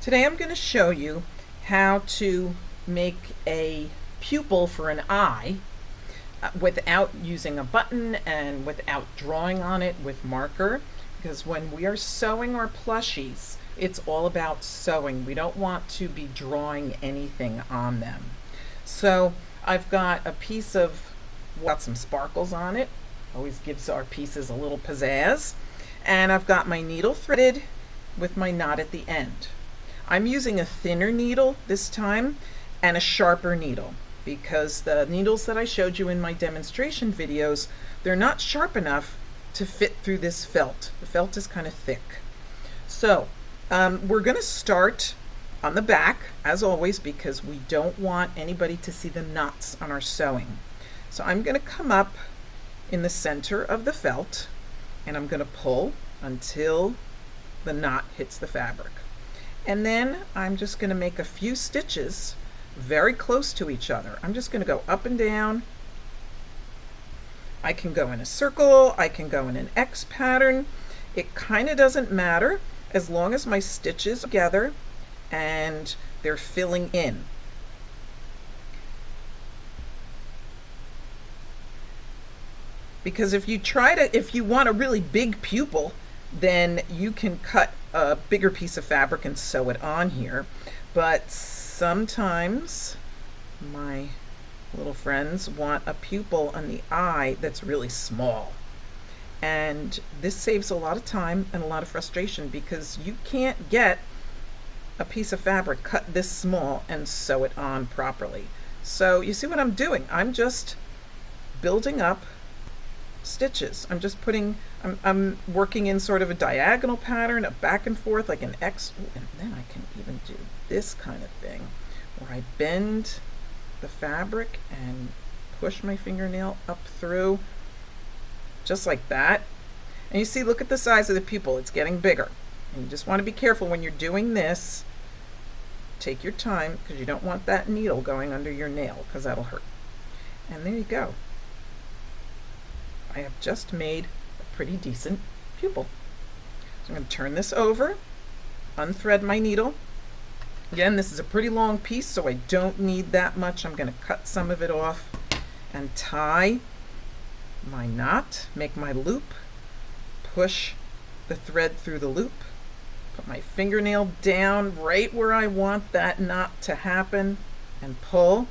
Today I'm going to show you how to make a pupil for an eye without using a button and without drawing on it with marker, because when we are sewing our plushies, it's all about sewing. We don't want to be drawing anything on them. So I've got a piece of, got some sparkles on it, always gives our pieces a little pizzazz, and I've got my needle threaded with my knot at the end. I'm using a thinner needle this time and a sharper needle, because the needles that I showed you in my demonstration videos, they're not sharp enough to fit through this felt. The felt is kind of thick. So we're going to start on the back, as always, because we don't want anybody to see the knots on our sewing. So I'm going to come up in the center of the felt, and I'm going to pull until the knot hits the fabric. And then I'm just going to make a few stitches very close to each other. I'm just going to go up and down. I can go in a circle, I can go in an X pattern. It kind of doesn't matter as long as my stitches are together and they're filling in. Because if you want a really big pupil, then you can cut a bigger piece of fabric and sew it on here. But sometimes my little friends want a pupil on the eye that's really small. And this saves a lot of time and a lot of frustration, because you can't get a piece of fabric cut this small and sew it on properly. So you see what I'm doing? I'm just building up stitches. I'm just I'm working in sort of a diagonal pattern, a back and forth like an X. Ooh, and then I can even do this kind of thing where I bend the fabric and push my fingernail up through, just like that. And you see, look at the size of the pupil. It's getting bigger. And you just want to be careful when you're doing this. Take your time, because you don't want that needle going under your nail, because that'll hurt. And there you go. I have just made a pretty decent pupil. So I'm going to turn this over, unthread my needle. Again, this is a pretty long piece, so I don't need that much. I'm going to cut some of it off and tie my knot, make my loop, push the thread through the loop, put my fingernail down right where I want that knot to happen, and pull.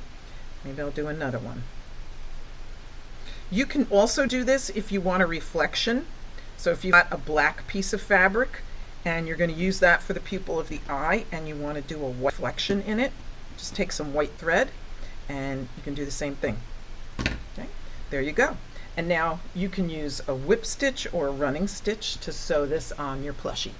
Maybe I'll do another one. You can also do this if you want a reflection. So if you've got a black piece of fabric and you're going to use that for the pupil of the eye and you want to do a white reflection in it, just take some white thread and you can do the same thing. Okay, there you go. And now you can use a whip stitch or a running stitch to sew this on your plushie.